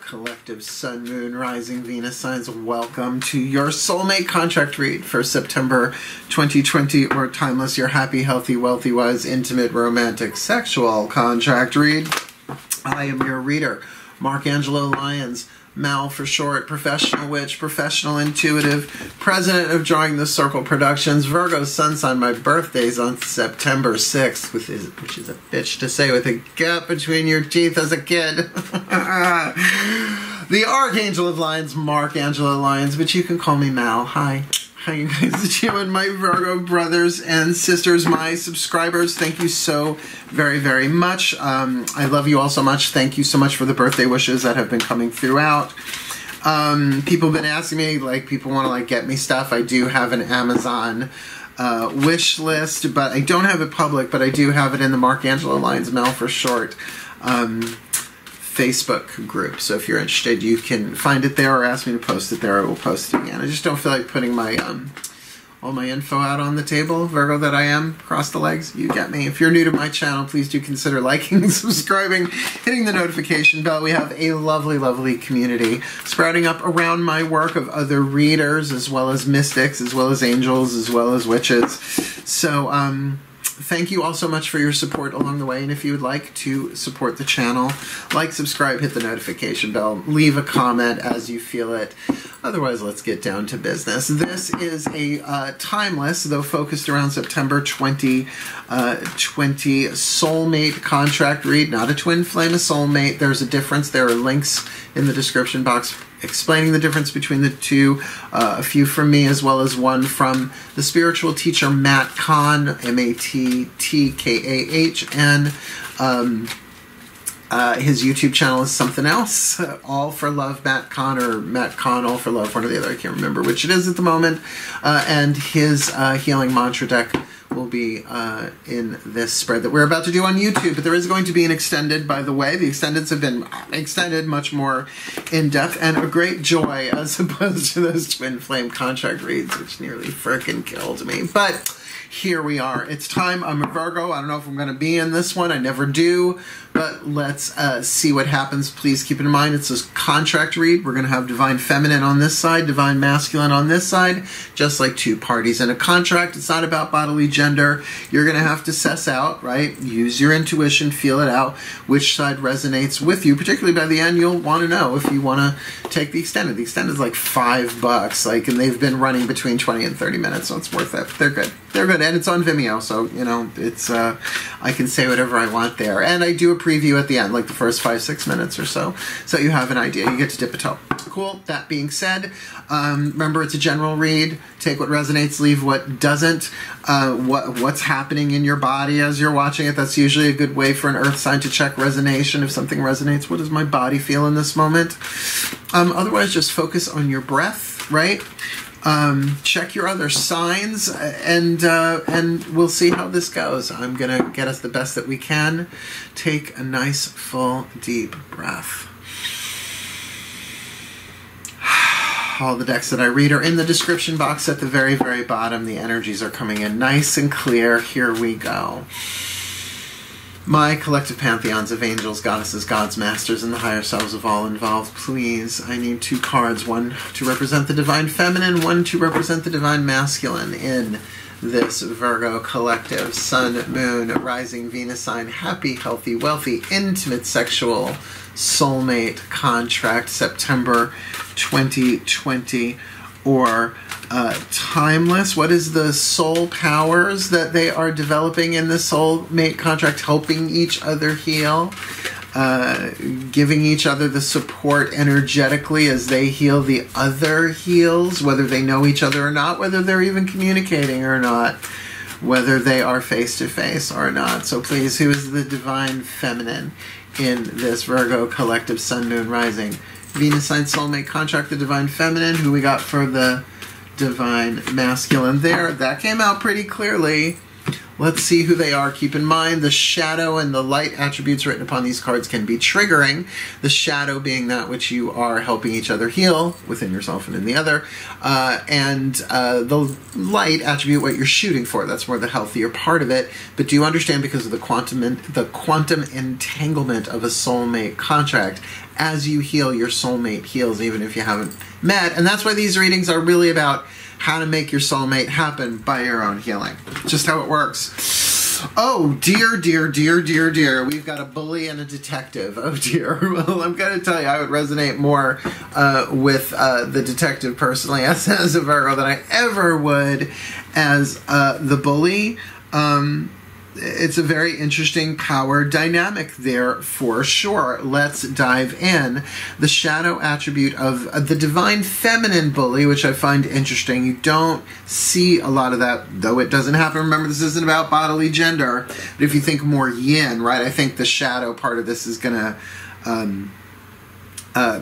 Collective Sun, Moon, Rising, Venus signs, welcome to your soulmate contract read for September 2020, or timeless, your happy, healthy, wealthy, wise, intimate, romantic, sexual contract read. I am your reader, Angelo, lYONS, Mal for short, professional witch, professional intuitive, president of Drawing the Circle Productions, Virgo sun sign. My birthday's on September 6th, which is a bitch to say with a gap between your teeth as a kid. The Archangel of Lions, Angelo, lYONS, but you can call me Mal. Hi. How you guys doing, my Virgo brothers and sisters, my subscribers? Thank you so very, very much. I love you all so much. Thank you so much for the birthday wishes that have been coming throughout. People have been asking me, like, people want to, like, get me stuff. I do have an Amazon wish list, but I don't have it public, but I do have it in the Angelo, lYONS, Mal for short Facebook group. So if you're interested, you can find it there or ask me to post it there. I will post it again. I just don't feel like putting my all my info out on the table, Virgo that I am, cross the legs. You get me. If you're new to my channel, please do consider liking, subscribing, hitting the notification bell. We have a lovely, lovely community sprouting up around my work of other readers, as well as mystics, as well as angels, as well as witches. So thank you all so much for your support along the way, and if you would like to support the channel, like, subscribe, hit the notification bell, leave a comment as you feel it. Otherwise, let's get down to business. This is a timeless, though focused around September 2020 soulmate contract read, not a twin flame, a soulmate. There's a difference. There are links in the description box explaining the difference between the two, a few from me as well as one from the spiritual teacher Matt Kahn, M-A-T-T-K-A-H-N. His YouTube channel is something else, All for Love Matt Kahn, or Matt Kahn All for Love, one or the other, I can't remember which it is at the moment, and his healing mantra deck will be in this spread that we're about to do on YouTube. But there is going to be an extended, by the way. The extendeds have been extended, much more in-depth, and a great joy as opposed to those twin flame contract reads, which nearly frickin' killed me. But here we are. It's time. I'm a Virgo. I don't know if I'm going to be in this one. I never do. But let's see what happens. Please keep in mind it's a contract read. We're going to have divine feminine on this side, divine masculine on this side, just like two parties in a contract. It's not about bodily gender. You're going to have to suss out, right? Use your intuition, feel it out, which side resonates with you. Particularly by the end, you'll want to know if you want to take the extended. The extended is like $5, like, and they've been running between 20 and 30 minutes, so it's worth it. They're good. They're good, and it's on Vimeo, so, you know, it's, I can say whatever I want there. And I do a preview at the end, like the first 5-6 minutes or so you have an idea. You get to dip a toe. Cool. That being said, remember, it's a general read. Take what resonates, leave what doesn't. What's happening in your body as you're watching it, that's usually a good way for an earth sign to check resonation. If something resonates, what does my body feel in this moment? Otherwise, just focus on your breath, right? Check your other signs, and we'll see how this goes. I'm going to get us the best that we can. Take a nice, full, deep breath. All the decks that I read are in the description box at the very, very bottom. The energies are coming in nice and clear. Here we go. My collective pantheons of angels, goddesses, gods, masters, and the higher selves of all involved, please, I need two cards, one to represent the divine feminine, one to represent the divine masculine in this Virgo collective Sun, Moon, Rising, Venus sign, happy, healthy, wealthy, intimate, sexual, soulmate contract, September 2020, or timeless. What is the soul powers that they are developing in the soulmate contract? Helping each other heal, giving each other the support energetically as they heal, the other heals, whether they know each other or not, whether they're even communicating or not, whether they are face-to-face or not. So please, who is the divine feminine in this Virgo collective Sun, Moon, Rising, Venus sign soulmate contract, the divine feminine? Who we got for the divine masculine there? That came out pretty clearly. Let's see who they are. Keep in mind the shadow and the light attributes written upon these cards can be triggering. The shadow being that which you are helping each other heal within yourself and in the other. And the light attribute, what you're shooting for. That's more the healthier part of it. But do you understand, because of the quantum entanglement of a soulmate contract, as you heal, your soulmate heals even if you haven't met. And that's why these readings are really about how to make your soulmate happen by your own healing. Just how it works. Oh, dear, dear, dear, dear, dear. We've got a bully and a detective. Oh, dear. Well, I'm going to tell you, I would resonate more with the detective personally as a Virgo than I ever would as the bully. It's a very interesting power dynamic there for sure. Let's dive in. The shadow attribute of the divine feminine bully, which I find interesting. You don't see a lot of that, though it doesn't happen. Remember, this isn't about bodily gender. But if you think more yin, right, I think the shadow part of this is going to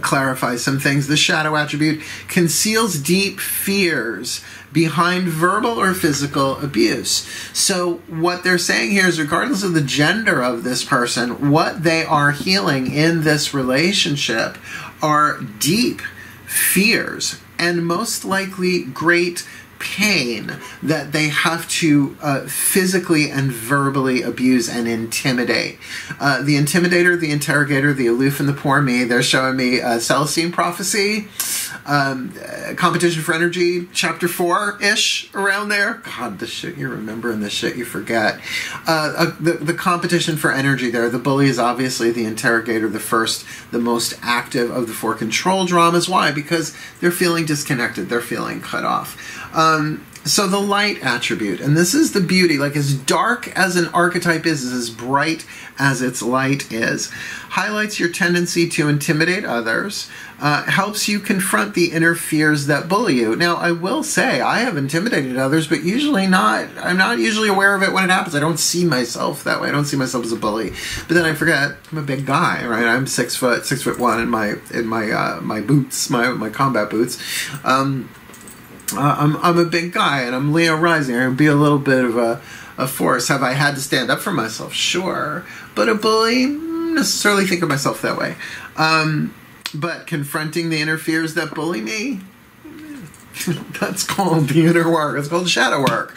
clarify some things. The shadow attribute conceals deep fears behind verbal or physical abuse. So what they're saying here is, regardless of the gender of this person, what they are healing in this relationship are deep fears and most likely great pain that they have to physically and verbally abuse and intimidate. The intimidator, the interrogator, the aloof, and the poor me, they're showing me Celestine prophecy, competition for energy, chapter 4-ish, around there. God, the shit you remember and the shit you forget. The competition for energy there. The bully is obviously the interrogator, the most active of the 4 control dramas. Why? Because they're feeling disconnected. They're feeling cut off. So the light attribute, and this is the beauty, like as dark as an archetype is as bright as its light is, highlights your tendency to intimidate others, helps you confront the inner fears that bully you. Now, I will say, I have intimidated others, but usually not. I'm not usually aware of it when it happens. I don't see myself that way. I don't see myself as a bully. But then I forget, I'm a big guy, right? I'm 6'1" in my boots, my combat boots. I'm a big guy, and I'm Leo rising. I would be a little bit of a force. Have I had to stand up for myself? Sure. But a bully, necessarily think of myself that way. But confronting the inner fears that bully me, that's called the inner work. It's called shadow work.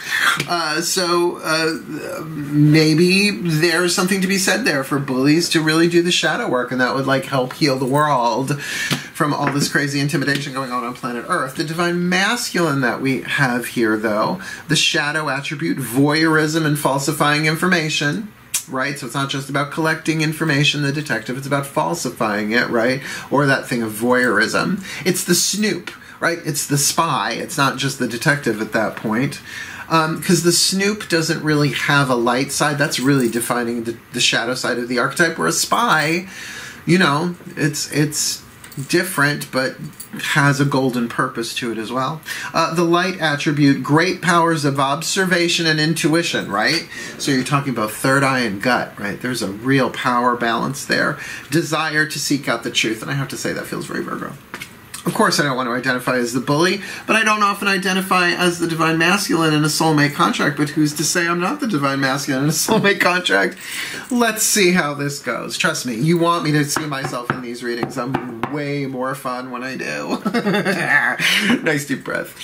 Maybe there's something to be said there for bullies to really do the shadow work, and that would like help heal the world from all this crazy intimidation going on planet Earth. The divine masculine that we have here, though, the shadow attribute, voyeurism and falsifying information. Right? So it's not just about collecting information, the detective, it's about falsifying it, right? Or that thing of voyeurism. It's the snoop, right? It's the spy. It's not just the detective at that point. Because the snoop doesn't really have a light side. That's really defining the shadow side of the archetype. Where a spy, you know, it's different, but has a golden purpose to it as well. The light attribute, great powers of observation and intuition, right? So you're talking about third eye and gut, right? There's a real power balance there. Desire to seek out the truth, and I have to say that feels very Virgo. Of course, I don't want to identify as the bully, but I don't often identify as the divine masculine in a soulmate contract, but who's to say I'm not the divine masculine in a soulmate contract? Let's see how this goes. Trust me, you want me to see myself in these readings. I'm way more fun when I do. Nice deep breath.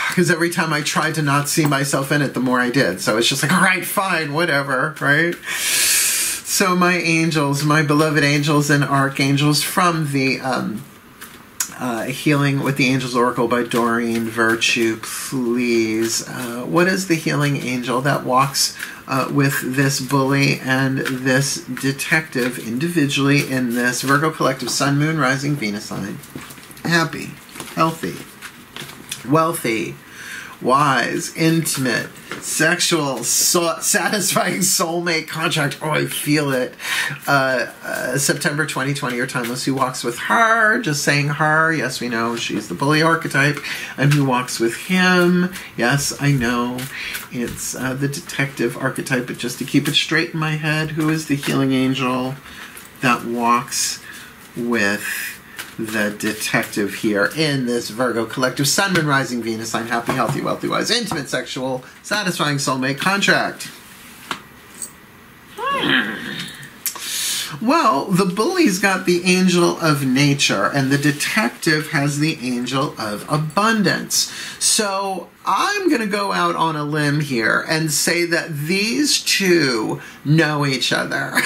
Because every time I tried to not see myself in it, the more I did. So it's just like, all right, fine, whatever, right? So my angels, my beloved angels and archangels from the Healing with the Angels Oracle by Doreen Virtue, please. What is the healing angel that walks with this bully and this detective individually in this Virgo collective Sun, Moon, Rising, Venus sign? Happy, healthy, wealthy, wise, intimate, sexual, satisfying soulmate contract. Oh, I feel it. September 2020, your timeless. Who walks with her? Just saying her. Yes, we know she's the bully archetype. And who walks with him? Yes, I know. It's the detective archetype, but just to keep it straight in my head, who is the healing angel that walks with the detective here in this Virgo collective Sun, Moon, Rising, Venus sign. Happy, healthy, wealthy, wise, intimate, sexual, satisfying soulmate contract. Well, the bully's got the angel of nature, and the detective has the angel of abundance. So I'm going to go out on a limb here and say that these two know each other.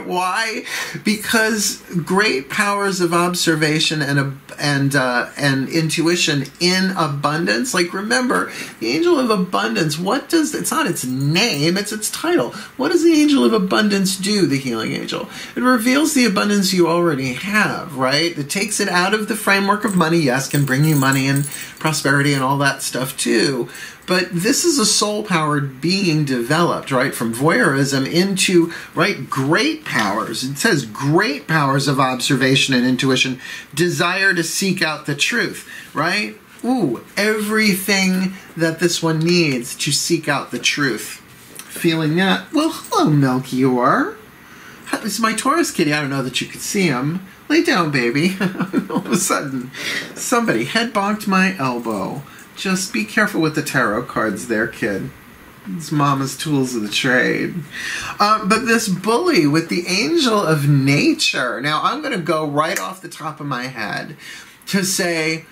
Why? Because great powers of observation and intuition in abundance. Like, remember, the angel of abundance, what does, it's not its name, it's its title. What does the angel of abundance do, the healing angel? It reveals the abundance you already have, right? It takes it out of the framework of money. Yes, can bring you money and prosperity and all that stuff too. But this is a soul-powered being developed, right, from voyeurism into, right, great powers. It says great powers of observation and intuition, desire to seek out the truth, right? Ooh, everything that this one needs to seek out the truth. Feeling that? Well, hello, Melchior. This is my Taurus kitty. I don't know that you could see him. Lay down, baby. All of a sudden, somebody head bonked my elbow. Just be careful with the tarot cards there, kid. It's mama's tools of the trade. But this bully with the angel of nature. Now, I'm going to go right off the top of my head to say,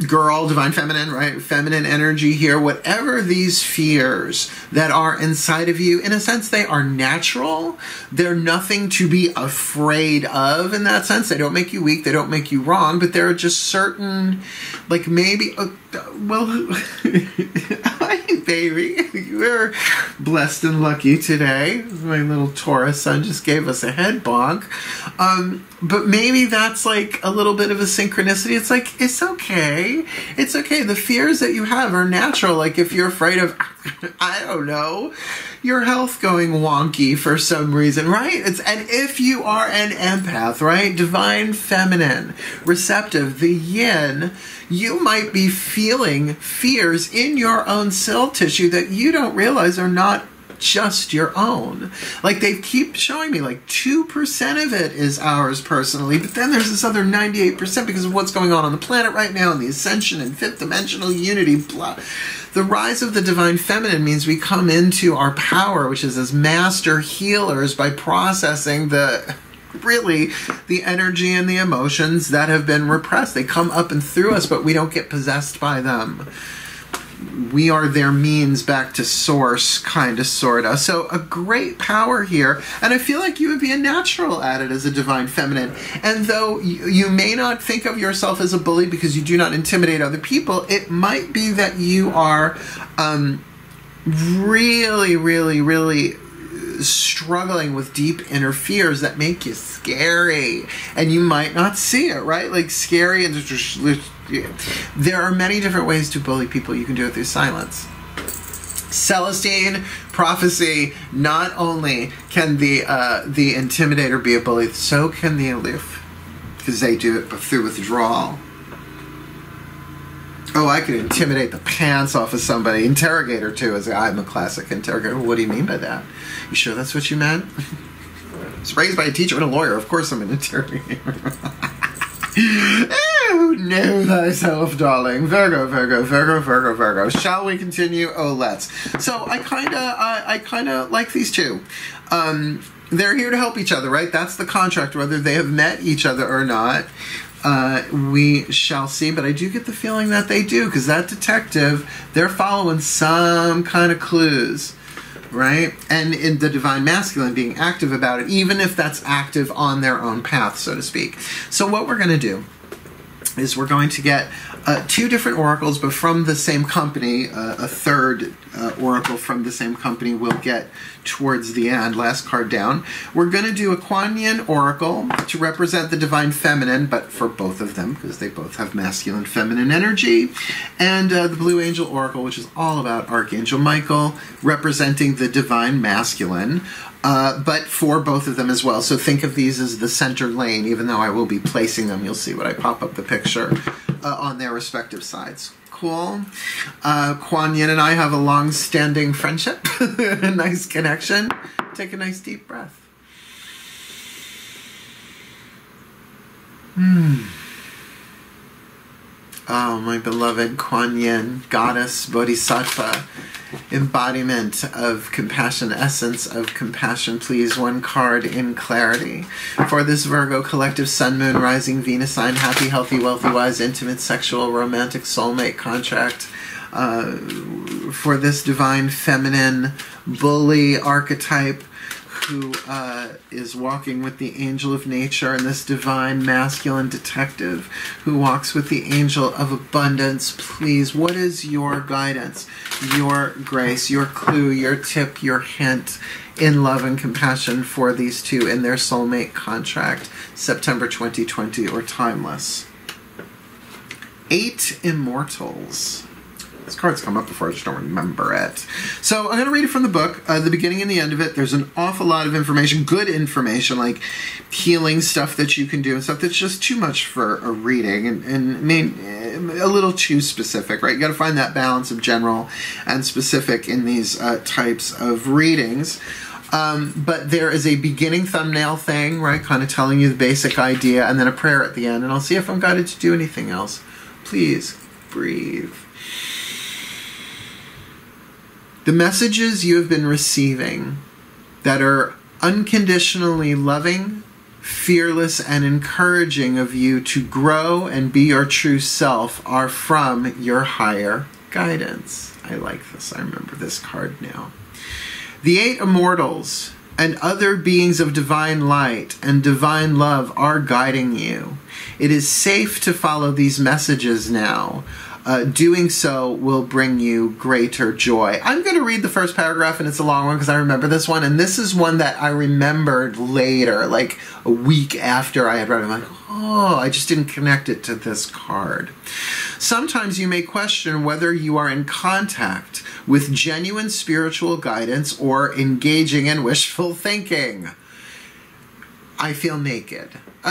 girl, divine feminine, right? Feminine energy here. Whatever these fears that are inside of you, in a sense, they are natural. They're nothing to be afraid of in that sense. They don't make you weak. They don't make you wrong. But there are just certain, like maybe, well, hi, baby. You're blessed and lucky today. My little Taurus son just gave us a head bonk. But maybe that's like a little bit of a synchronicity. It's like, it's okay. It's okay. The fears that you have are natural. Like if you're afraid of, I don't know, your health going wonky for some reason, right? And if you are an empath, right? Divine feminine, receptive, the yin, you might be feeling fears in your own cell tissue that you don't realize are not just your own. Like they keep showing me like 2% of it is ours personally, but then there's this other 98% because of what's going on the planet right now and the ascension and fifth dimensional unity, blah. The rise of the divine feminine means we come into our power, which is as master healers by processing the energy and the emotions that have been repressed. They come up and through us, but we don't get possessed by them. We are their means back to source, kind of, sort of. So a great power here. And I feel like you would be a natural at it as a divine feminine. And though you may not think of yourself as a bully because you do not intimidate other people, it might be that you are really, really, really struggling with deep inner fears that make you scary. And you might not see it, right? Like scary and there are many different ways to bully people. You can do it through silence. Celestine prophecy, not only can the intimidator be a bully, so can the aloof, because they do it through withdrawal. Oh, I could intimidate the pants off of somebody. Interrogator too, I'm a classic interrogator. What do you mean by that? You sure that's what you meant? I was raised by a teacher and a lawyer. Of course I'm an interrogator. Oh, know thyself, darling. Virgo, Virgo, Virgo, Virgo, Virgo. Shall we continue? Oh, let's. So I kind of like these two. They're here to help each other, right? That's the contract, whether they have met each other or not. We shall see, but I do get the feeling that they do, because that detective, they're following some kind of clues. Right? And in the divine masculine being active about it, even if that's active on their own path, so to speak. So what we're going to do is we're going to get two different oracles, but from the same company. A third oracle from the same company we'll get towards the end, last card down. We're going to do a Kuan Yin oracle to represent the divine feminine, but for both of them, because they both have masculine feminine energy. And the Blue Angel oracle, which is all about Archangel Michael, representing the divine masculine. But for both of them as well. So think of these as the center lane, even though I will be placing them. You'll see when I pop up the picture on their respective sides. Cool. Kuan Yin and I have a long-standing friendship, a nice connection. Take a nice deep breath. Oh, my beloved Kuan Yin, goddess, bodhisattva, embodiment of compassion, essence of compassion. Please, one card in clarity. For this Virgo collective sun, moon, rising, Venus sign, happy, healthy, wealthy, wise, intimate, sexual, romantic, soulmate contract. For this divine feminine bully archetype who is walking with the angel of nature, and this divine masculine detective who walks with the angel of abundance. Please, what is your guidance, your grace, your clue, your tip, your hint in love and compassion for these two in their soulmate contract, September 2020, or timeless? 8 Immortals. This card's come up before, I just don't remember it. So I'm going to read it from the book, the beginning and the end of it. There's an awful lot of information, good information, like healing stuff that you can do and stuff that's just too much for a reading and a little too specific, right? You got to find that balance of general and specific in these types of readings. But there is a beginning thumbnail thing, right? Kind of telling you the basic idea, and then a prayer at the end. And I'll see if I'm guided to do anything else. Please breathe. The messages you have been receiving that are unconditionally loving, fearless, and encouraging of you to grow and be your true self are from your higher guidance. I like this. I remember this card now. The 8 Immortals and other beings of divine light and divine love are guiding you. It is safe to follow these messages now. Doing so will bring you greater joy. I'm going to read the first paragraph, and it's a long one because I remember this one, and this is one that I remembered later, like a week after I had read it. I'm like, oh, I just didn't connect it to this card. Sometimes you may question whether you are in contact with genuine spiritual guidance or engaging in wishful thinking. I feel naked.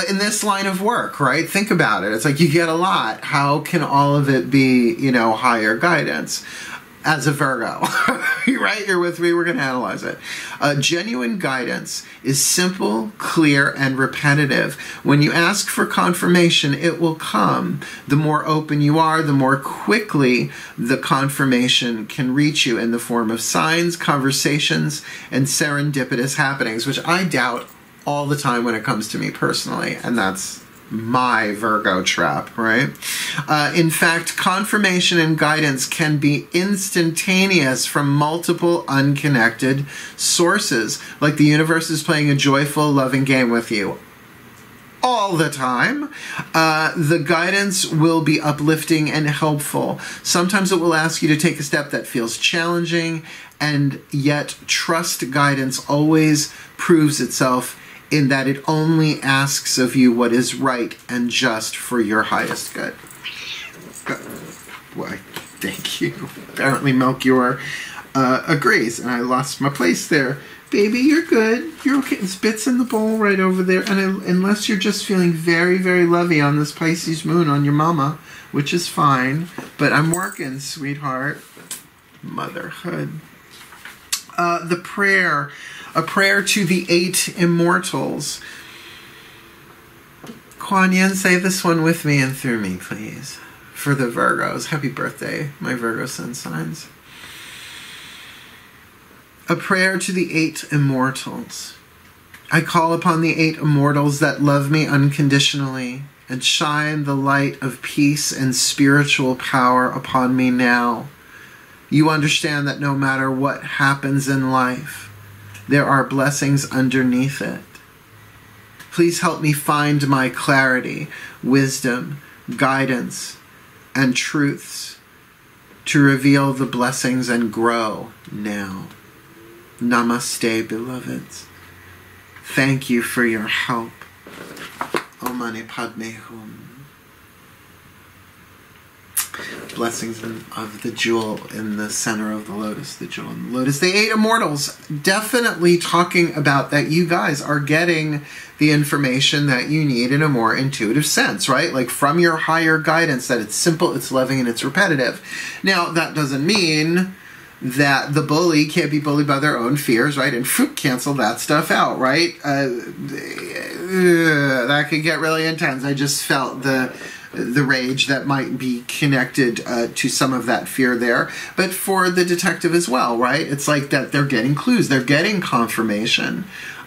In this line of work, right? Think about it. It's like you get a lot. How can all of it be, you know, higher guidance? As a Virgo, right? You're with me. We're going to analyze it. Genuine guidance is simple, clear, and repetitive. When you ask for confirmation, it will come. The more open you are, the more quickly the confirmation can reach you in the form of signs, conversations, and serendipitous happenings, which I doubt all the time when it comes to me personally, and that's my Virgo trap, right? In fact, confirmation and guidance can be instantaneous from multiple unconnected sources, like the universe is playing a joyful, loving game with you all the time. The guidance will be uplifting and helpful. Sometimes it will ask you to take a step that feels challenging, and yet trust guidance always proves itself in that it only asks of you what is right and just for your highest good. Why, thank you. Apparently Melchior agrees, and I lost my place there. Baby, you're good. You're okay. There's bits in the bowl right over there, and unless you're just feeling very, very lovey on this Pisces moon on your mama, which is fine, but I'm working, sweetheart. Motherhood. The prayer. A prayer to the 8 Immortals. Kuan Yin, say this one with me and through me, please. For the Virgos. Happy birthday, my Virgo sun signs. A prayer to the 8 Immortals. I call upon the 8 Immortals that love me unconditionally and shine the light of peace and spiritual power upon me now. You understand that no matter what happens in life, there are blessings underneath it. Please help me find my clarity, wisdom, guidance, and truths to reveal the blessings and grow now. Namaste, beloveds. Thank you for your help. Om Mani Padme Hum. Blessings of the jewel in the center of the lotus, the jewel in the lotus. The 8 Immortals, definitely talking about that you guys are getting the information that you need in a more intuitive sense, right? Like from your higher guidance, that it's simple, it's loving, and it's repetitive. Now, that doesn't mean that the bully can't be bullied by their own fears, right? And cancel that stuff out, right? that could get really intense. I just felt the rage that might be connected to some of that fear there. But for the detective as well, right? It's like that they're getting clues, they're getting confirmation.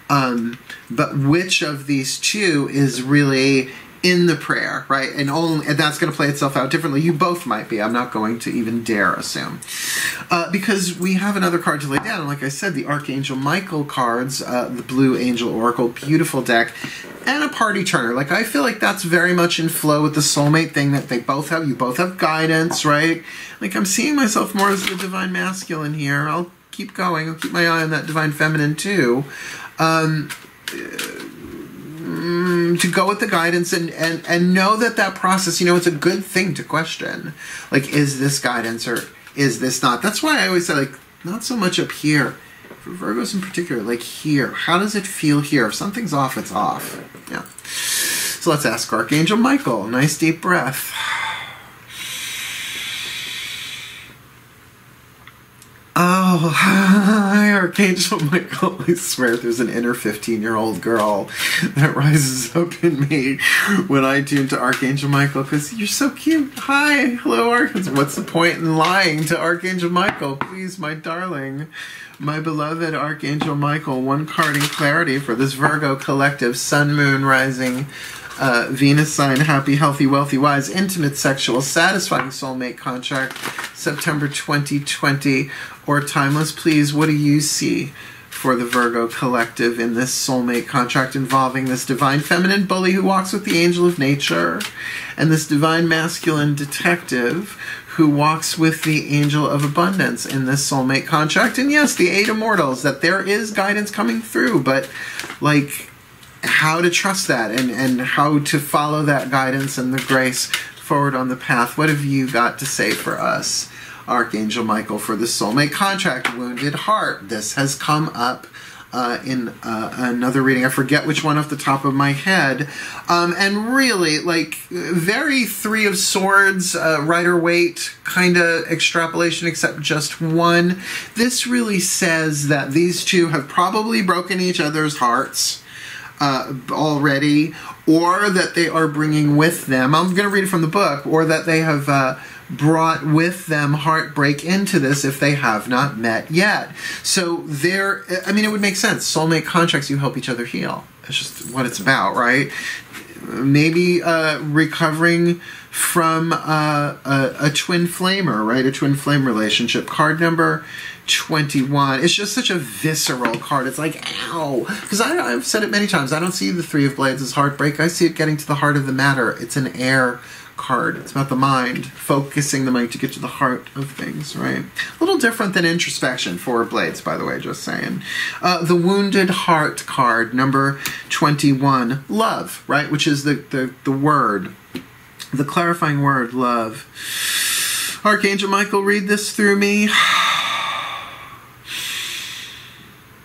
But which of these two is really in the prayer, right? And that's going to play itself out differently. You both might be. I'm not going to even dare assume. Because we have another card to lay down. And like I said, the Archangel Michael cards, the Blue Angel Oracle, beautiful deck, and a party turner. Like, I feel like that's very much in flow with the soulmate thing that they both have. You both have guidance, right? Like, I'm seeing myself more as the Divine Masculine here. I'll keep going. I'll keep my eye on that Divine Feminine too. To go with the guidance and know that process, you know, it's a good thing to question. Like, is this guidance or is this not? That's why I always say, like, not so much up here. For Virgos in particular, like here. How does it feel here? If something's off, it's off. Yeah. So let's ask Archangel Michael. Nice deep breath. Oh, hi, Archangel Michael. I swear there's an inner 15-year-old girl that rises up in me when I tune to Archangel Michael, because you're so cute. Hi, hello, Archangel. What's the point in lying to Archangel Michael? Please, my darling, my beloved Archangel Michael, one card in clarity for this Virgo collective, Sun, Moon, Rising, Venus sign, happy, healthy, wealthy, wise, intimate, sexual, satisfying soulmate contract, September 2020, or timeless. Please, what do you see for the Virgo collective in this soulmate contract involving this divine feminine bully who walks with the angel of nature and this divine masculine detective who walks with the angel of abundance in this soulmate contract? And yes, the 8 immortals, that there is guidance coming through, but like, how to trust that and how to follow that guidance and the grace forward on the path. What have you got to say for us, Archangel Michael, for the soulmate contract? Wounded heart. This has come up in another reading. I forget which one off the top of my head. And really, like, very 3 of Swords, Rider-Waite kind of extrapolation, except just one. This really says that these two have probably broken each other's hearts already, or that they are bringing with them, I'm going to read it from the book, or that they have brought with them heartbreak into this if they have not met yet. So there, I mean, it would make sense. Soulmate contracts, you help each other heal. That's just what it's about, right? Maybe recovering from a twin flamer, right? A twin flame relationship. Card number 21. It's just such a visceral card. It's like, ow. Because I've said it many times. I don't see the 3 of Blades as heartbreak. I see it getting to the heart of the matter. It's an air card. It's about the mind, focusing the mind to get to the heart of things, right? A little different than introspection, 4 of Blades, by the way, just saying. The Wounded Heart card, number 21. Love, right? Which is the word, the clarifying word, love. Archangel Michael, read this through me.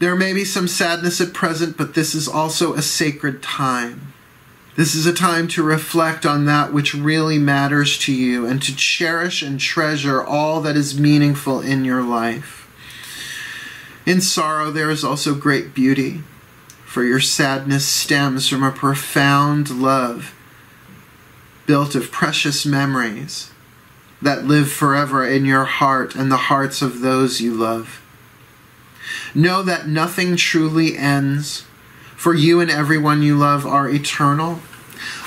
There may be some sadness at present, but this is also a sacred time. This is a time to reflect on that which really matters to you and to cherish and treasure all that is meaningful in your life. In sorrow, there is also great beauty, for your sadness stems from a profound love built of precious memories that live forever in your heart and the hearts of those you love. Know that nothing truly ends, for you and everyone you love are eternal.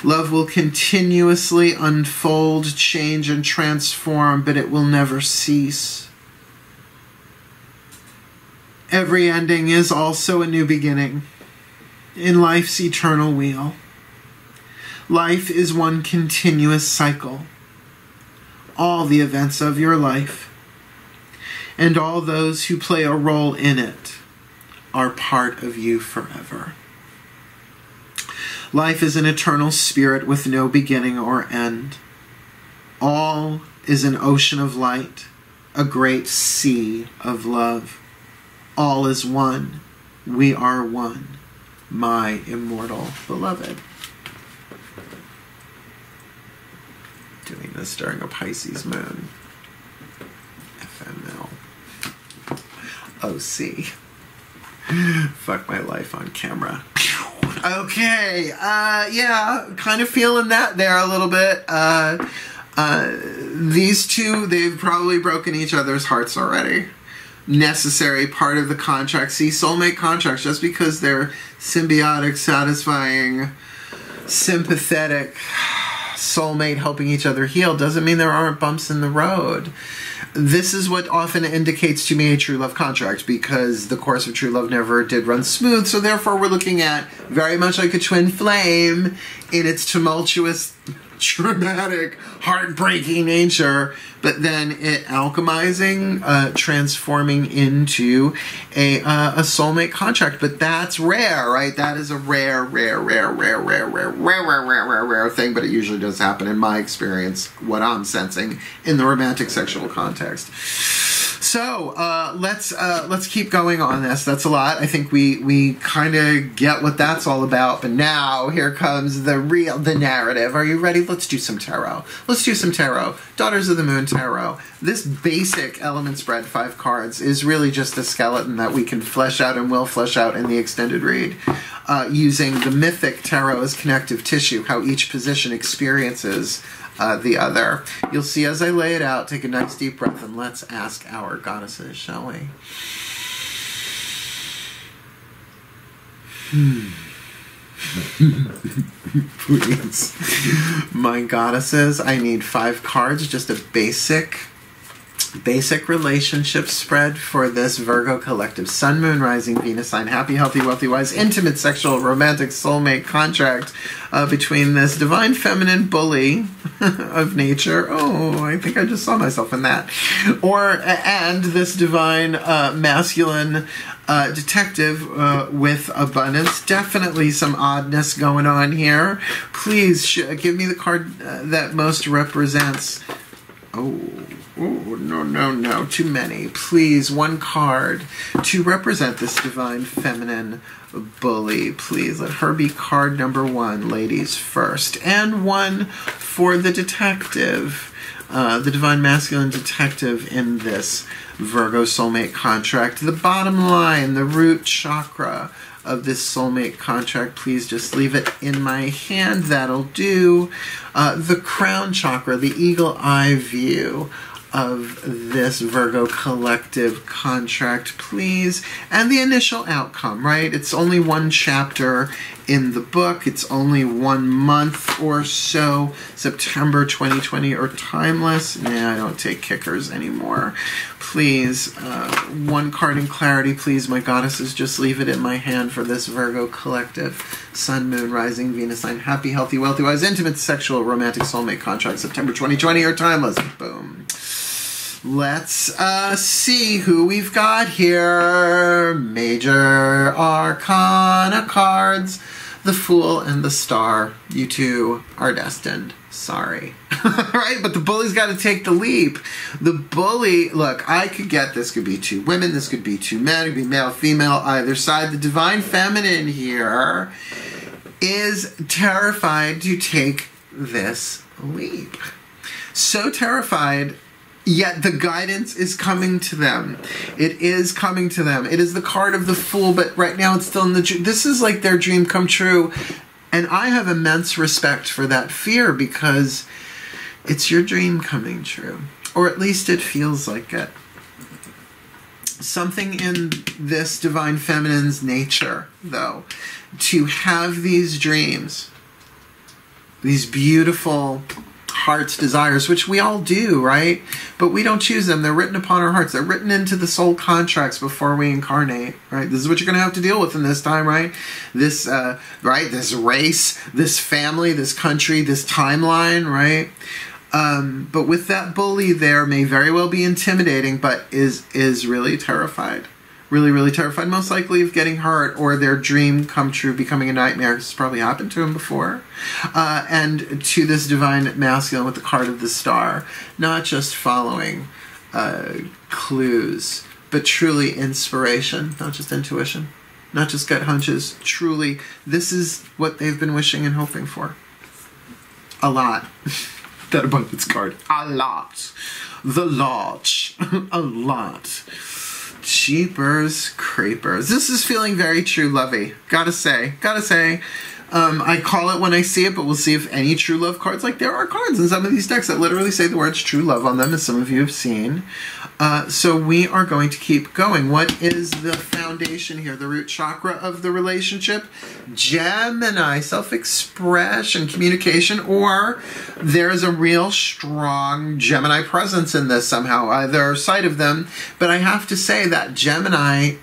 Love will continuously unfold, change, and transform, but it will never cease. Every ending is also a new beginning in life's eternal wheel. Life is one continuous cycle. All the events of your life and all those who play a role in it are part of you forever. Life is an eternal spirit with no beginning or end. All is an ocean of light, a great sea of love. All is one. We are one, my immortal beloved. Doing this during a Pisces moon. FML. OC. Fuck my life on camera. Okay, yeah, kind of feeling that there a little bit. These two, they've probably broken each other's hearts already. Necessary part of the contract. See, soulmate contracts, just because they're symbiotic, satisfying, sympathetic, soulmate helping each other heal, doesn't mean there aren't bumps in the road. This is what often indicates to me a true love contract, because the course of true love never did run smooth, so therefore we're looking at very much like a twin flame in its tumultuous, traumatic, heartbreaking nature, but then it alchemizing, transforming into a soulmate contract. But that's rare, right? That is a rare thing, but it usually does happen in my experience, what I'm sensing in the romantic sexual context. So let's keep going on this. That's a lot. I think we kind of get what that's all about. But now here comes the narrative. Are you ready? Let's do some tarot. Let's do some tarot. Daughters of the Moon Tarot. This basic element spread, 5 cards, is really just a skeleton that we can flesh out and will flesh out in the extended read, using the mythic tarot as connective tissue, how each position experiences the other. You'll see as I lay it out. Take a nice deep breath and let's ask our goddesses, shall we? Please. My goddesses, I need 5 cards, just a basic relationship spread for this Virgo collective Sun, Moon, Rising, Venus sign, happy, healthy, wealthy, wise, intimate, sexual, romantic, soulmate contract between this divine feminine bully of nature. Oh, I think I just saw myself in that. And this divine masculine detective with abundance. Definitely some oddness going on here. Please give me the card that most represents. Oh, no, too many. Please, 1 card to represent this divine feminine bully. Please, let her be card number 1, ladies first. And 1 for the detective, the divine masculine detective in this Virgo soulmate contract. The bottom line, the root chakra of this soulmate contract, please just leave it in my hand. That'll do. The crown chakra, the eagle eye view of this Virgo collective contract, please. And the initial outcome, right? It's only 1 chapter in the book. It's only 1 month or so. September 2020 or timeless. Nah, I don't take kickers anymore. Please, 1 card in clarity, please, my goddesses. Just leave it in my hand for this Virgo collective Sun, Moon, Rising, Venus sign, happy, healthy, wealthy, wise, intimate, sexual, romantic, soulmate contract, September 2020 or timeless. Boom. Let's see who we've got here. Major Arcana cards. The Fool and the Star. You two are destined. Sorry. Right? But the bully's got to take the leap. The bully, look, I could get this. Could be 2 women. This could be 2 men. It could be male, female, either side. The divine feminine here is terrified to take this leap. So terrified, yet the guidance is coming to them. It is coming to them. It is the card of the Fool, but right now it's still in the dream. This is like their dream come true. And I have immense respect for that fear, because it's your dream coming true. Or at least it feels like it. Something in this divine feminine's nature, though, to have these dreams, these beautiful heart's desires, which we all do, right? But we don't choose them. They're written upon our hearts. They're written into the soul contracts before we incarnate, right? This is what you're going to have to deal with in this time, right? This, right? This race, this family, this country, this timeline, right? But with that bully there, may very well be intimidating, but is really terrified. Really, really terrified, most likely of getting hurt or their dream come true, becoming a nightmare. This has probably happened to him before. And to this divine masculine with the card of the Star, not just following clues, but truly inspiration, not just intuition, not just gut hunches. Truly, this is what they've been wishing and hoping for. A lot. That abundance card. A lot. The lot. A lot. Jeepers creepers. This is feeling very true lovey. Gotta say. I call it when I see it, but we'll see if any true love cards, like there are cards in some of these decks that literally say the words true love on them, as some of you have seen. So we are going to keep going. What is the foundation here? The root chakra of the relationship? Gemini, self-expression, communication, or there's a real strong Gemini presence in this somehow, either side of them. But I have to say that Gemini,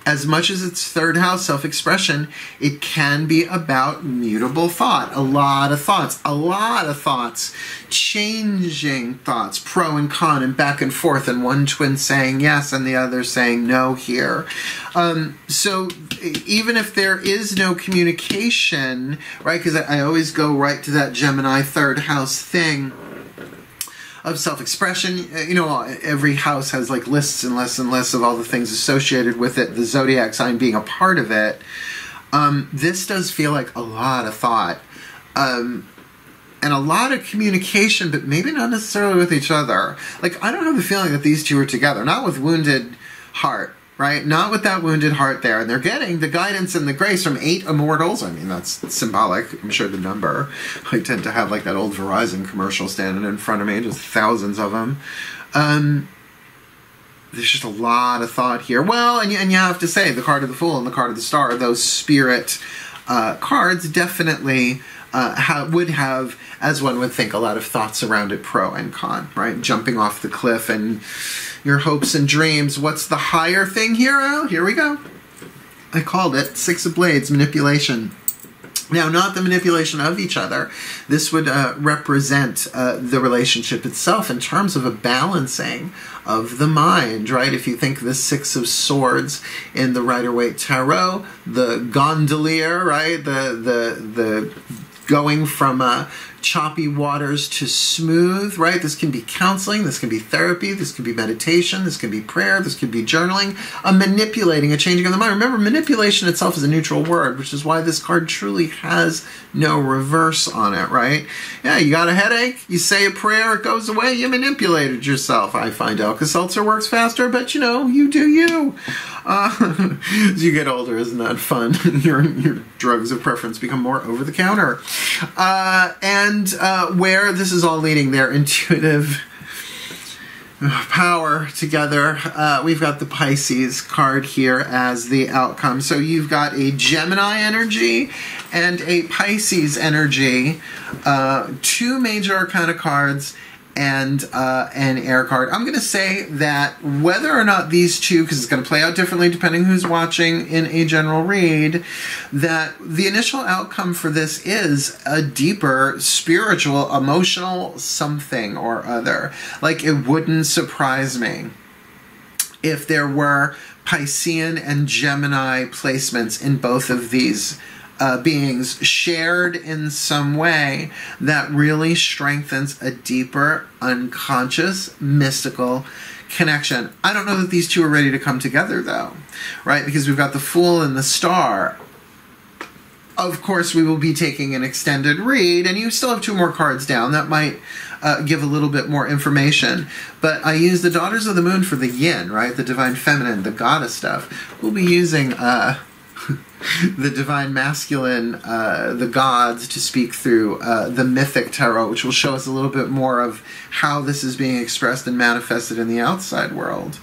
as much as it's third house self-expression, it can be about mutable thought. A lot of thoughts, changing thoughts, pro and con and back and forth, and one twin saying yes and the other saying no here. So even if there is no communication, right, because I always go right to that Gemini third house thing of self-expression. You know, every house has like lists and lists and lists of all the things associated with it, the zodiac sign being a part of it. This does feel like a lot of thought and a lot of communication, but maybe not necessarily with each other. Like, I don't have the feeling that these two are together, not with Wounded Heart, right? Not with that wounded heart there. And they're getting the guidance and the grace from 8 immortals. I mean, that's symbolic. I'm sure the number. I tend to have like that old Verizon commercial standing in front of me, just thousands of them. There's just a lot of thought here. Well, and you have to say, the card of the Fool and the card of the Star, those spirit cards definitely would have, as one would think, a lot of thoughts around it, pro and con, right? Jumping off the cliff and your hopes and dreams. What's the higher thing here? Oh, here we go. I called it 6 of Blades, manipulation. Now, not the manipulation of each other. This would represent the relationship itself in terms of a balancing of the mind, right? If you think the 6 of Swords in the Rider-Waite Tarot, the gondolier, right? The going from choppy waters to smooth, right? This can be counseling, this can be therapy, this can be meditation, this can be prayer, this could be journaling, a manipulating, a changing of the mind. Remember, manipulation itself is a neutral word, which is why this card truly has no reverse on it, right? Yeah, you got a headache, you say a prayer, it goes away, you manipulated yourself. I find Alka-Seltzer works faster, but you know, you do you. As you get older, isn't that fun? your drugs of preference become more over the counter. And where this is all leading, their intuitive power together, we've got the Pisces card here as the outcome. So you've got a Gemini energy and a Pisces energy, 2 major arcana cards, and an air card. I'm going to say that whether or not these two, because it's going to play out differently depending who's watching in a general read, that the initial outcome for this is a deeper spiritual, emotional something or other. Like, it wouldn't surprise me if there were Piscean and Gemini placements in both of these beings shared in some way that really strengthens a deeper, unconscious, mystical connection. I don't know that these two are ready to come together, though, right? Because we've got the Fool and the Star. Of course, we will be taking an extended read, and you still have 2 more cards down. That might give a little bit more information. But I use the Daughters of the Moon for the yin, right? The Divine Feminine, the goddess stuff. We'll be using the Divine Masculine, the gods, to speak through the Mythic Tarot, which will show us a little bit more of how this is being expressed and manifested in the outside world.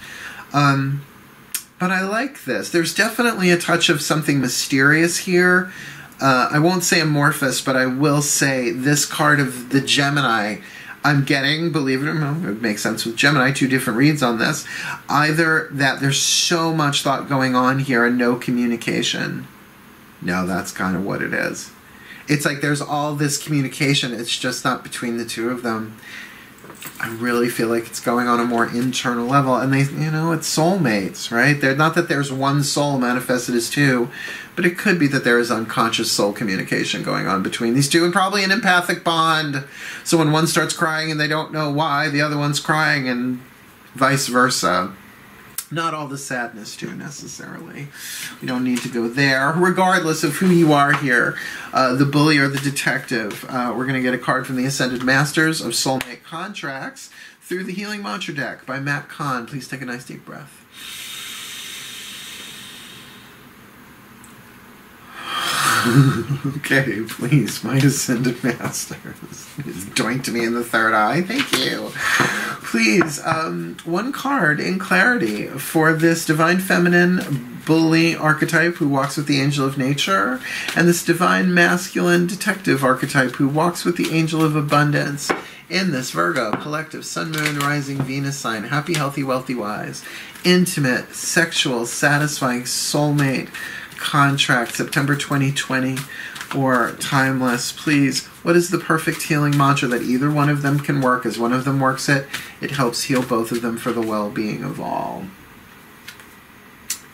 But I like this. There's definitely a touch of something mysterious here. I won't say amorphous, but I will say this card of the Gemini, I'm getting, believe it or not, it makes sense with Gemini, 2 different reads on this. Either that there's so much thought going on here and no communication. No, that's kind of what it is. It's like there's all this communication, it's just not between the 2 of them. I really feel like it's going on a more internal level, and they, you know, it's soulmates, right? They're not that there's one soul manifested as 2, but it could be that there is unconscious soul communication going on between these 2, and probably an empathic bond. So when one starts crying and they don't know why, the other one's crying, and vice versa. Not all the sadness too, necessarily. We don't need to go there. Regardless of who you are here, the bully or the detective, we're going to get a card from the Ascended Masters of Soulmate Contracts through the Healing Mantra deck by Matt Kahn. Please take a nice deep breath. Okay, please, my Ascended Master is doinked me in the third eye. Thank you. Please, one card in clarity for this Divine Feminine Bully archetype who walks with the Angel of Nature, and this Divine Masculine Detective archetype who walks with the Angel of Abundance in this Virgo collective Sun, Moon, Rising, Venus sign. Happy, healthy, wealthy, wise, intimate, sexual, satisfying soulmate contract, September 2020, or timeless. Please, what is the perfect healing mantra that either one of them can work? As one of them works it, it helps heal both of them for the well-being of all.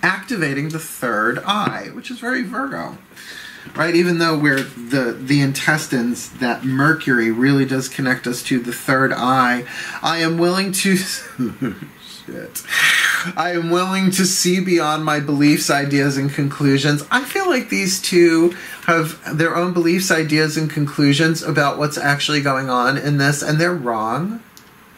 Activating the third eye, which is very Virgo, right? Even though we're the intestines, that Mercury really does connect us to the third eye. I am willing to shit. I am willing to see beyond my beliefs, ideas, and conclusions. I feel like these two have their own beliefs, ideas, and conclusions about what's actually going on in this, and they're wrong.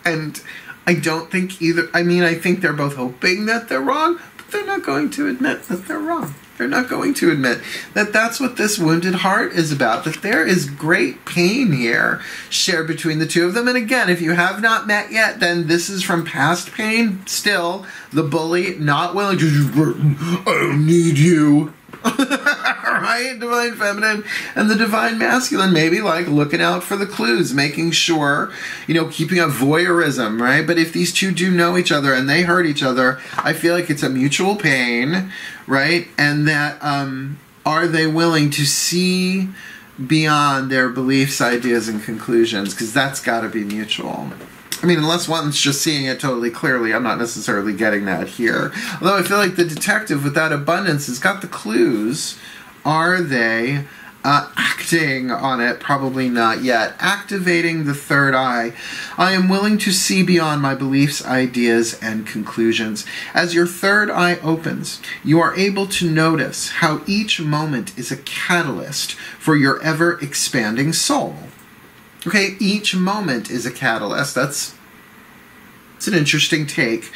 And I don't think either, I mean, I think they're both hoping that they're wrong, but they're not going to admit that they're wrong. They're not going to admit that that's what this wounded heart is about, that there is great pain here shared between the two of them. And again, if you have not met yet, then this is from past pain. Still, the bully not willing to, I don't need you. Right? Divine Feminine and the Divine Masculine, maybe like looking out for the clues, making sure, you know, keeping a voyeurism, right? But if these two do know each other and they hurt each other, I feel like it's a mutual pain, right? And that, are they willing to see beyond their beliefs, ideas, and conclusions? Because that's got to be mutual. I mean, unless one's just seeing it totally clearly, I'm not necessarily getting that here. Although I feel like the detective with that abundance has got the clues. Are they acting on it? Probably not yet. Activating the third eye. I am willing to see beyond my beliefs, ideas, and conclusions. As your third eye opens, you are able to notice how each moment is a catalyst for your ever-expanding soul. Okay, each moment is a catalyst. It's an interesting take.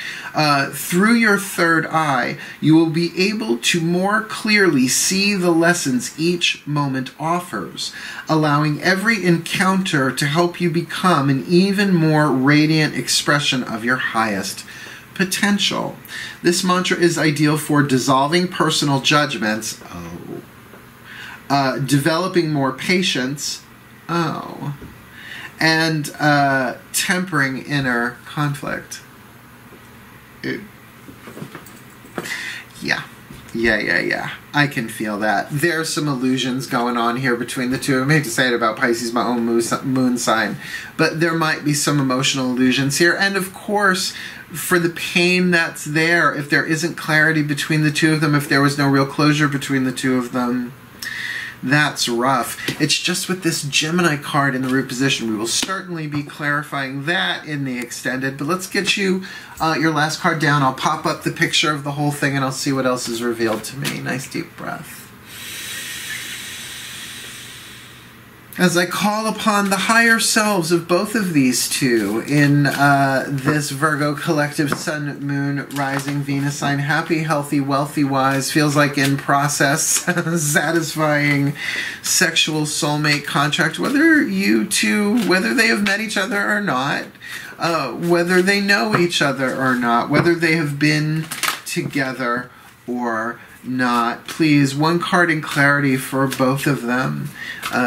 Through your third eye, you will be able to more clearly see the lessons each moment offers, allowing every encounter to help you become an even more radiant expression of your highest potential. This mantra is ideal for dissolving personal judgments, developing more patience, and tempering inner conflict. Yeah. I can feel that. There's some illusions going on here between the two. I hate to say it about Pisces, my own moon sign, but there might be some emotional illusions here. And of course, for the pain that's there, if there isn't clarity between the two of them, if there was no real closure between the two of them, that's rough. It's just with this Gemini card in the root position. We will certainly be clarifying that in the extended. But let's get you your last card down. I'll pop up the picture of the whole thing and I'll see what else is revealed to me. Nice deep breath. As I call upon the higher selves of both of these two in this Virgo collective Sun, Moon, Rising, Venus sign. Happy, healthy, wealthy, wise. Feels like in process. Satisfying sexual soulmate contract. Whether you two, whether they have met each other or not. Whether they know each other or not. Whether they have been together or not. Please, one card in clarity for both of them.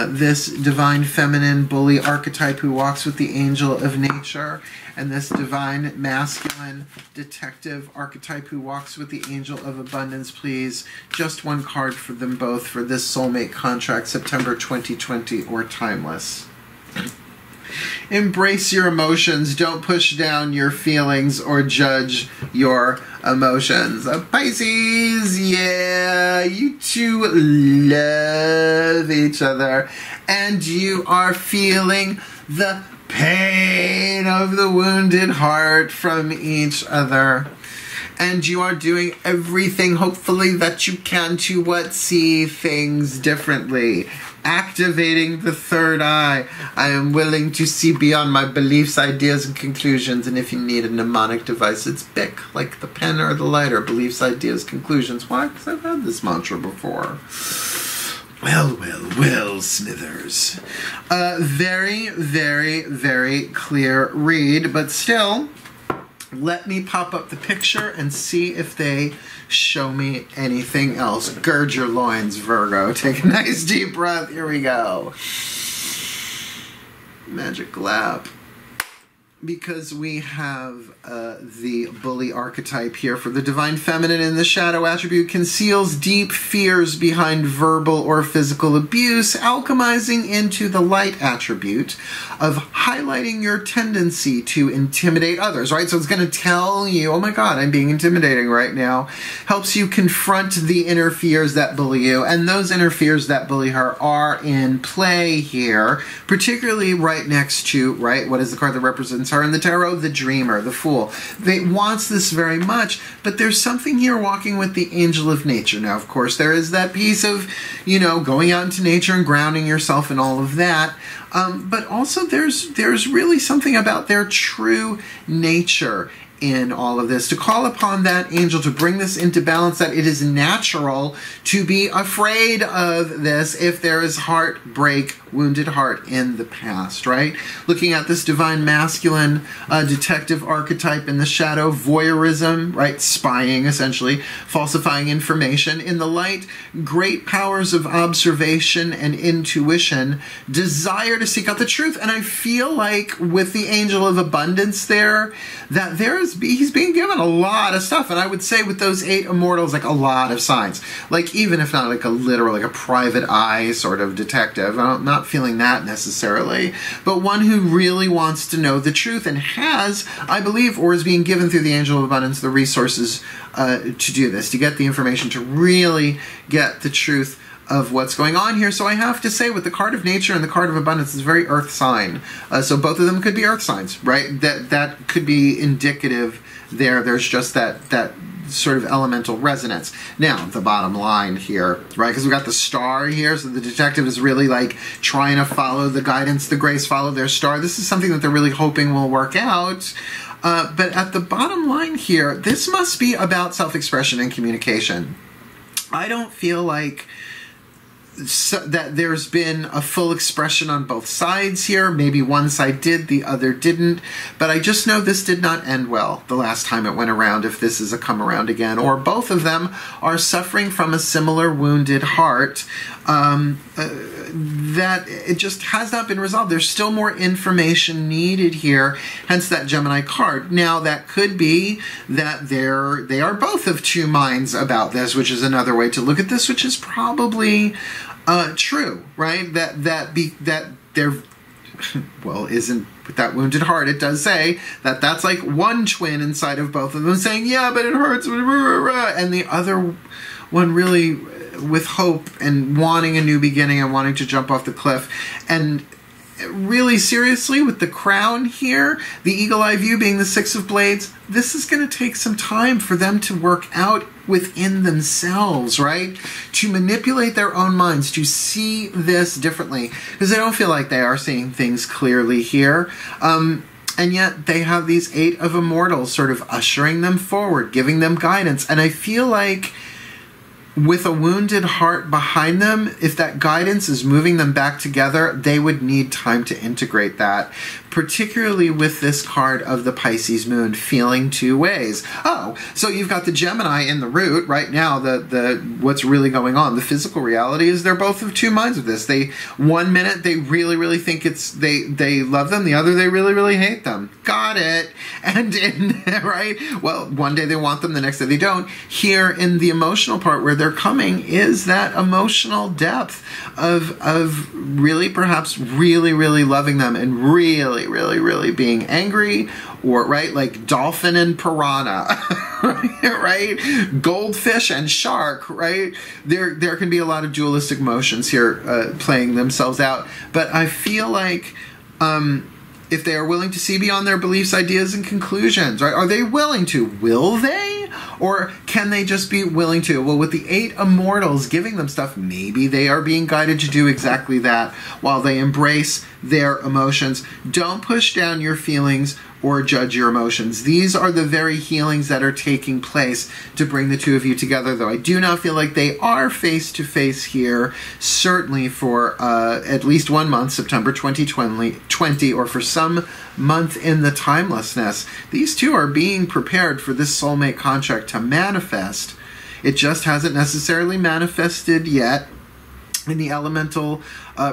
This Divine Feminine Bully archetype who walks with the Angel of Nature, and this Divine Masculine Detective archetype who walks with the Angel of Abundance. Please, just one card for them both for this soulmate contract, September 2020 or timeless. Embrace your emotions. Don't push down your feelings or judge your emotions. Pisces, yeah, you two love each other and you are feeling the pain of the wounded heart from each other. And you are doing everything, hopefully, that you can to see things differently. Activating the third eye. I am willing to see beyond my beliefs, ideas, and conclusions. And if you need a mnemonic device, it's BIC, like the pen or the lighter. Beliefs, ideas, conclusions. Why? Because I've had this mantra before. Well, Smithers. Very, very, very clear read, but still, let me pop up the picture and see if they show me anything else. Gird your loins, Virgo. Take a nice deep breath. Here we go. Magic lap. Because we have the bully archetype here for the divine feminine, in the shadow attribute conceals deep fears behind verbal or physical abuse, alchemizing into the light attribute of highlighting your tendency to intimidate others, right? So it's going to tell you, oh my God, I'm being intimidating right now. Helps you confront the inner fears that bully you, and those inner fears that bully her are in play here, particularly right next to, right, what is the card that represents her in the tarot? The dreamer, the fool. They wants this very much, but there's something here walking with the angel of nature. Now, of course, there is that piece of, you know, going out into nature and grounding yourself and all of that. But also there's really something about their true nature in all of this, to call upon that angel to bring this into balance, that it is natural to be afraid of this if there is heartbreak, wounded heart in the past, right? Looking at this divine masculine detective archetype in the shadow, voyeurism, right? Spying, essentially, falsifying information. In the light, great powers of observation and intuition, desire to seek out the truth. And I feel like with the angel of abundance there, that he's being given a lot of stuff. And I would say with those 8 immortals, like a lot of signs. Like even if not like a literal, like a private eye sort of detective. I'm not feeling that necessarily. But one who really wants to know the truth and has, I believe, or is being given through the angel of abundance, the resources to do this, to get the information, to really get the truth of what's going on here. So I have to say, with the card of nature and the card of abundance, it's a very earth sign. So both of them could be earth signs, right? That could be indicative there. There's just that sort of elemental resonance. Now, the bottom line here, right? Because we got the star here, so the detective is really like trying to follow the guidance, the grace, follow their star. This is something that they're really hoping will work out. But at the bottom line here, this must be about self-expression and communication. I don't feel like that there's been a full expression on both sides here. Maybe one side did, the other didn't. But I just know this did not end well the last time it went around, if this is a come around again. Or both of them are suffering from a similar wounded heart that it just has not been resolved. There's still more information needed here, hence that Gemini card. Now, that could be that they are both of two minds about this, which is another way to look at this, which is probably true, right? That they're, well, isn't with that wounded heart, it does say that that's like one twin inside of both of them saying, yeah, but it hurts, and the other one really with hope and wanting a new beginning and wanting to jump off the cliff. And really seriously, with the crown here, the eagle eye view being the 6 of blades, this is going to take some time for them to work out within themselves, right? To manipulate their own minds, to see this differently, because they don't feel like they are seeing things clearly here. And yet they have these 8 of immortals sort of ushering them forward, giving them guidance. And I feel like with a wounded heart behind them, if that guidance is moving them back together, they would need time to integrate that, particularly with this card of the Pisces moon feeling 2 ways. Oh, so you've got the Gemini in the root right now, what's really going on. The physical reality is they're both of 2 minds of this. One minute they really, really think they love them, the other they really, really hate them. Got it. And right? Well, one day they want them, the next day they don't. Here in the emotional part where they're coming is that emotional depth of really perhaps really, really loving them and really, really, really being angry, or right, like dolphin and piranha, right? Goldfish and shark, right? There can be a lot of dualistic emotions here playing themselves out, but I feel like if they are willing to see beyond their beliefs, ideas, and conclusions, right? Are they willing to? Will they? Or can they just be willing to? Well, with the 8 immortals giving them stuff, maybe they are being guided to do exactly that while they embrace their emotions. Don't push down your feelings or judge your emotions. These are the very healings that are taking place to bring the two of you together, though I do not feel like they are face-to-face here, certainly for at least 1 month, September 2020, or for some month in the timelessness. These two are being prepared for this soulmate contract to manifest. It just hasn't necessarily manifested yet. In the elemental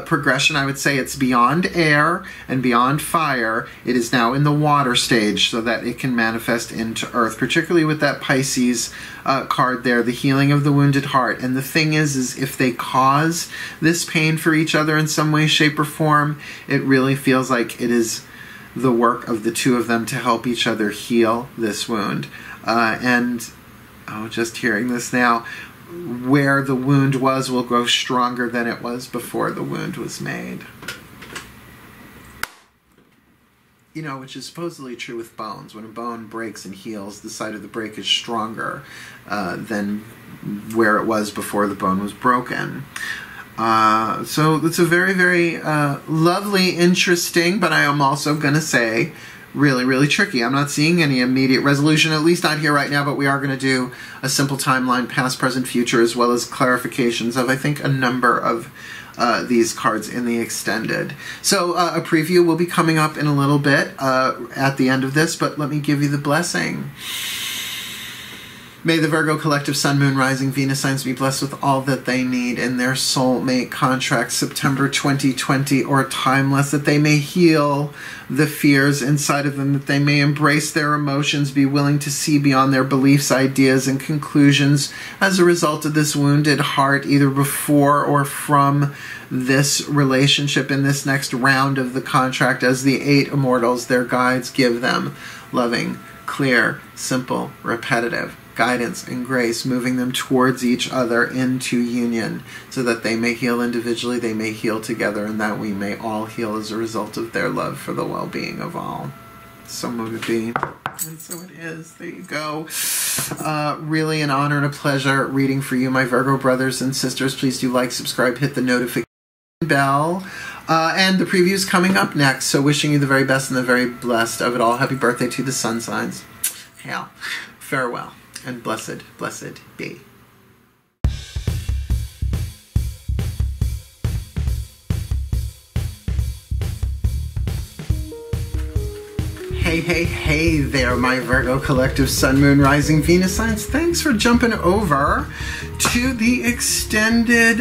progression, I would say it's beyond air and beyond fire. It is now in the water stage so that it can manifest into earth, particularly with that Pisces card there, the healing of the wounded heart. And the thing is if they cause this pain for each other in some way, shape, or form, it really feels like it is the work of the two of them to help each other heal this wound. Just hearing this now, where the wound was will grow stronger than it was before the wound was made. You know, which is supposedly true with bones. When a bone breaks and heals, the side of the break is stronger than where it was before the bone was broken. So it's a very, very lovely, interesting, but I am also going to say really, really tricky. I'm not seeing any immediate resolution, at least not here right now, but we are going to do a simple timeline, past, present, future, as well as clarifications of, I think, a number of these cards in the extended. So a preview will be coming up in a little bit at the end of this, but let me give you the blessing. May the Virgo collective Sun, Moon, Rising, Venus signs be blessed with all that they need in their soulmate contract September 2020 or timeless, that they may heal the fears inside of them, that they may embrace their emotions, be willing to see beyond their beliefs, ideas, and conclusions as a result of this wounded heart, either before or from this relationship in this next round of the contract, as the 8 immortals, their guides, give them loving, clear, simple, repetitive guidance and grace, moving them towards each other into union, so that they may heal individually, they may heal together, and that we may all heal as a result of their love for the well-being of all. So would it be, and so it is. There you go. Really an honor and a pleasure reading for you, my Virgo brothers and sisters. Please do like, subscribe, hit the notification bell. And the preview is coming up next, so wishing you the very best and the very blessed of it all. Happy birthday to the sun signs. Hail. Farewell. And blessed, blessed be. Hey, hey, hey there, my Virgo collective Sun, Moon, Rising, Venus signs. Thanks for jumping over to the extended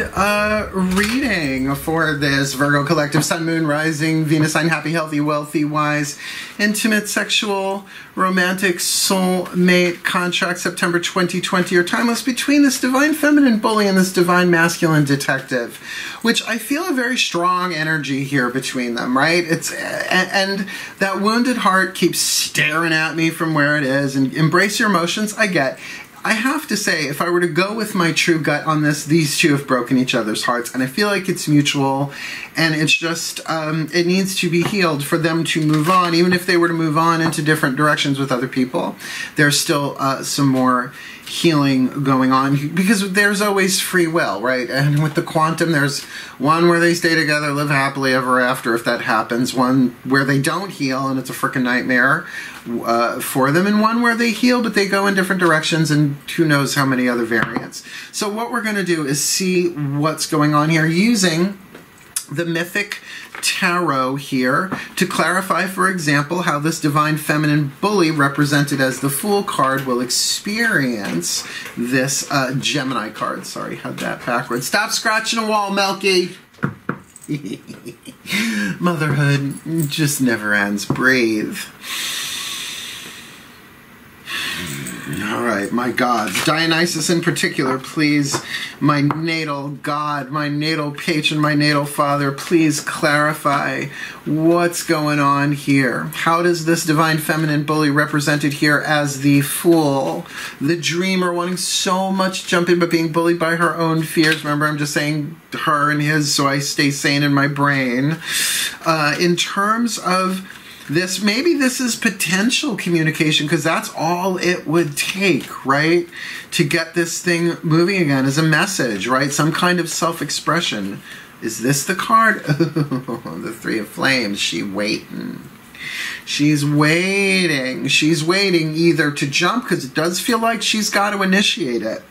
reading for this Virgo collective Sun, Moon, Rising, Venus sign, happy, healthy, wealthy, wise, intimate, sexual, romantic, soulmate contract September 2020 or timeless between this divine feminine bully and this divine masculine detective, which I feel a very strong energy here between them, right? And that wounded heart keeps staring at me from where it is, and embrace your emotions. I have to say, if I were to go with my true gut on this, these two have broken each other's hearts, and I feel like it's mutual, and it's just, it needs to be healed for them to move on. Even if they were to move on into different directions with other people, there's still some more healing going on, because there's always free will, right? And with the quantum, there's one where they stay together, live happily ever after, if that happens, one where they don't heal and it's a freaking nightmare for them, and one where they heal but they go in different directions, and who knows how many other variants. So what we're going to do is see what's going on here using the Mythic Tarot here to clarify, for example, how this divine feminine bully, represented as the Fool card, will experience this Gemini card. Sorry, had that backwards. Stop scratching a wall, Melky. Motherhood just never ends. Breathe. All right, my gods. Dionysus in particular, please, my natal god, my natal patron, my natal father, please clarify what's going on here. How does this divine feminine bully, represented here as the Fool, the dreamer, wanting so much jumping but being bullied by her own fears? Remember, I'm just saying her and his so I stay sane in my brain. In terms of this, maybe this is potential communication, because that's all it would take, right? To get this thing moving again, as a message, right? Some kind of self-expression. Is this the card? Oh, the Three of Flames. She waiting. She's waiting. She's waiting either to jump, because it does feel like she's got to initiate it.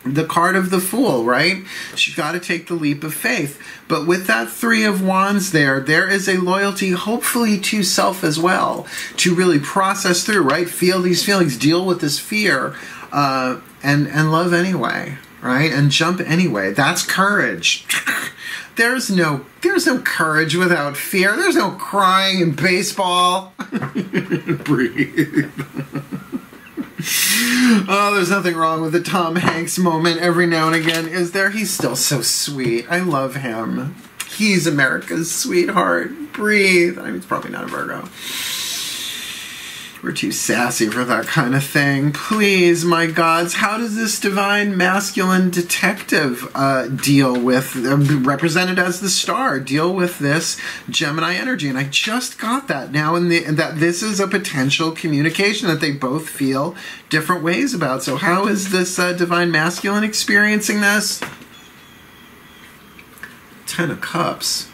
The card of the Fool, right? She's got to take the leap of faith. But with that Three of Wands there is a loyalty, hopefully to self as well, to really process through, right? Feel these feelings, deal with this fear, and love anyway, right? And jump anyway. That's courage. There's no courage without fear. There's no crying in baseball. Breathe. Oh, there's nothing wrong with the Tom Hanks moment every now and again, is there? He's still so sweet. I love him. He's America's sweetheart. Breathe. I mean, he's probably not a Virgo. We're too sassy for that kind of thing. Please, my gods, how does this divine masculine detective deal with, represented as the star, deal with this Gemini energy? And I just got that now, that this is a potential communication that they both feel different ways about. So how is this divine masculine experiencing this? 10 of Cups.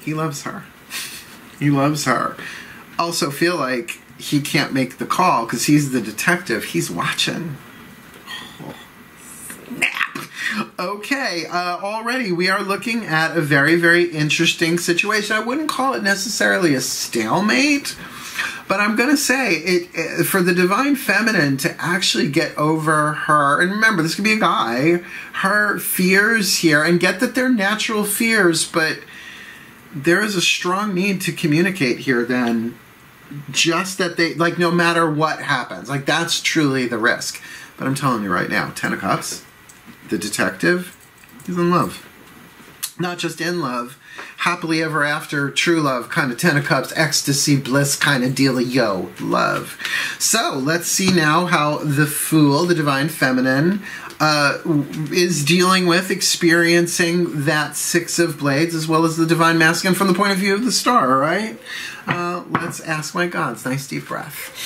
He loves her. He loves her. Also feel like he can't make the call because he's the detective. He's watching. Oh, snap. Okay, already we are looking at a very, very interesting situation. I wouldn't call it necessarily a stalemate, but I'm going to say it for the divine feminine to actually get over her, and remember, this could be a guy, her fears here, and get that they're natural fears, but there is a strong need to communicate here then, just that they, like, no matter what happens, like, that's truly the risk. But I'm telling you right now, 10 of Cups, the detective, he's in love. Not just in love, happily ever after, true love, kind of 10 of Cups, ecstasy, bliss kind of dealio, love. So let's see now how the Fool, the divine feminine, is dealing with, experiencing that Six of Blades, as well as the divine masculine from the point of view of the star, right? Let's ask my gods. Nice deep breath.